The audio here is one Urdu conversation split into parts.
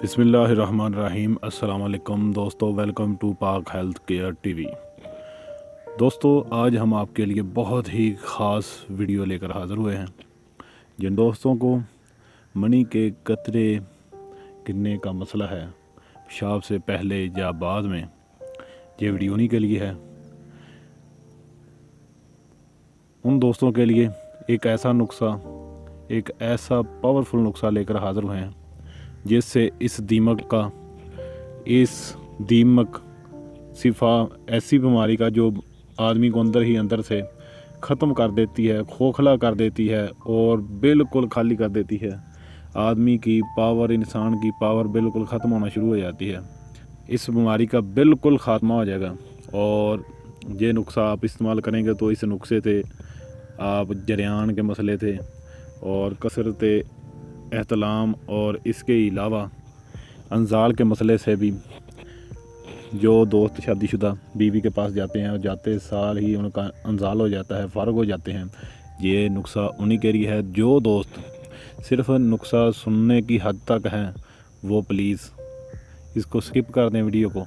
بسم اللہ الرحمن الرحیم۔ السلام علیکم دوستو، ویلکم ٹو پاک ہیلتھ کیئر ٹی وی۔ دوستو، آج ہم آپ کے لیے بہت ہی خاص ویڈیو لے کر حاضر ہوئے ہیں۔ جن دوستوں کو منی کے قطرے گرنے کا مسئلہ ہے، پیشاب سے پہلے یا بعد میں، یہ ویڈیو انہی کے لیے ہے۔ ان دوستوں کے لیے ایک ایسا پاورفل نسخہ لے کر حاضر ہوئے ہیں جس سے اس دیمک صفا ایسی بیماری کا جو آدمی کو اندر سے ختم کر دیتی ہے، کھوکھلا کر دیتی ہے اور بالکل خالی کر دیتی ہے۔ آدمی کی پاور، انسان کی پاور بالکل ختم ہونا شروع ہو جاتی ہے۔ اس بیماری کا بالکل خاتمہ ہو جائے گا، اور یہ نسخہ آپ استعمال کریں گے تو اس نسخے سے آپ جریان کے مسئلے تھے اور کثرت احتلام اور اس کے علاوہ انزال کے مسئلے سے بھی، جو دوست شادی شدہ بیوی کے پاس جاتے ہیں اور جاتے سال ہی ان کا انزال ہو جاتا ہے، فارغ ہو جاتے ہیں، یہ نسخہ انہی کے لیے ہے۔ جو دوست صرف نسخہ سننے کی حد تک ہیں وہ پلیز اس کو سکپ کر دیں ویڈیو کو،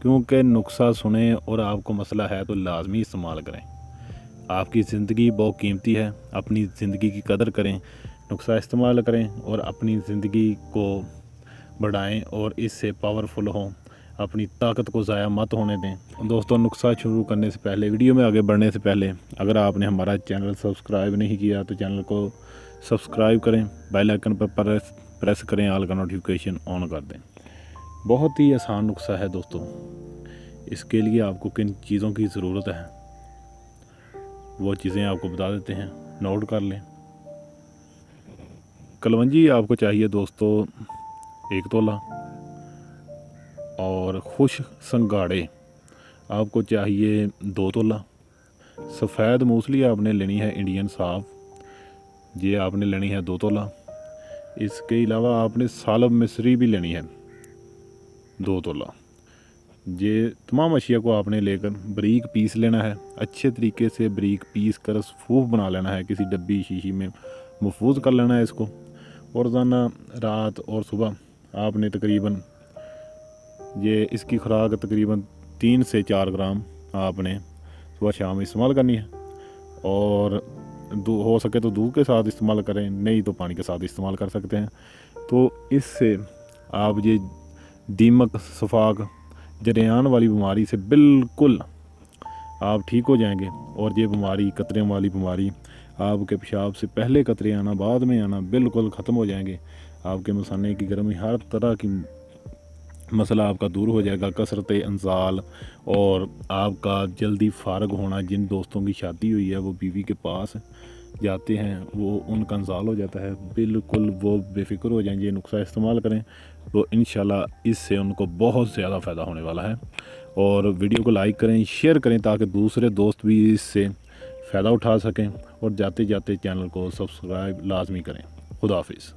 کیونکہ نسخہ سنیں اور آپ کو مسئلہ ہے تو لازمی استعمال کریں۔ آپ کی زندگی بہت قیمتی ہے، اپنی زندگی کی قدر کریں، نسخہ استعمال کریں اور اپنی زندگی کو بڑھائیں اور اس سے پاورفل ہوں، اپنی طاقت کو ضائع مت ہونے دیں۔ دوستوں، نسخہ شروع کرنے سے پہلے، ویڈیو میں آگے بڑھنے سے پہلے، اگر آپ نے ہمارا چینل سبسکرائب نہیں کیا تو چینل کو سبسکرائب کریں، بیل آئیکن پر پریس کریں، آل کا نوٹیفیکیشن آن کر دیں۔ بہت ہی آسان نسخہ ہے دوستوں۔ اس کے لیے آپ کو کن چیزوں کی ضرورت ہے وہ چیزیں آپ کو بتا دیتے ہیں، نوٹ کر لیں۔ کلونجی آپ کو چاہیے دوستو 1 تولہ، اور خشک سنگاڑے آپ کو چاہیے 2 تولہ۔ سفید موسلی آپ نے لینی ہے انڈین صاف، یہ آپ نے لینی ہے 2 تولہ۔ اس کے علاوہ آپ نے سالب مصری بھی لینی ہے 2 تولہ۔ یہ تمام اشیاء کو آپ نے لے کر بریک پیس لینا ہے، اچھے طریقے سے بریک پیس کر صفوف بنا لینا ہے، کسی ڈبی شیشی میں محفوظ کر لینا ہے اس کو۔ اور روزانہ رات اور صبح آپ نے تقریباً اس کی خوراک تقریباً 3 سے 4 گرام آپ نے صبح شام استعمال کرنی ہے، اور ہو سکے تو دودھ کے ساتھ استعمال کریں، نہیں تو پانی کے ساتھ استعمال کر سکتے ہیں۔ تو اس سے آپ یہ دیمک، صفاق، جریان والی بیماری سے بالکل آپ ٹھیک ہو جائیں گے، اور یہ بیماری، قطرے والی بیماری، آپ کے پیشاب سے پہلے قطرے آنا، بعد میں آنا، بالکل ختم ہو جائیں گے۔ آپ کے مثانے کی گرمی، ہر طرح کی مسئلہ آپ کا دور ہو جائے گا، کثرت انزال، اور آپ کا جلدی فارغ ہونا۔ جن دوستوں کی شادی ہوئی ہے وہ بیوی کے پاس جاتے ہیں، وہ ان کا انزال ہو جاتا ہے، بالکل وہ بے فکر ہو جائیں۔ یہ نسخہ استعمال کریں تو انشاءاللہ اس سے ان کو بہت زیادہ فائدہ ہونے والا ہے۔ اور ویڈیو کو لائک کریں، شیئر کریں، تاکہ دوسرے دوست بھی اس سے فائدہ اٹھا سکیں، اور جاتے جاتے چینل کو سبسکرائب لازمی کریں۔ خدا حافظ۔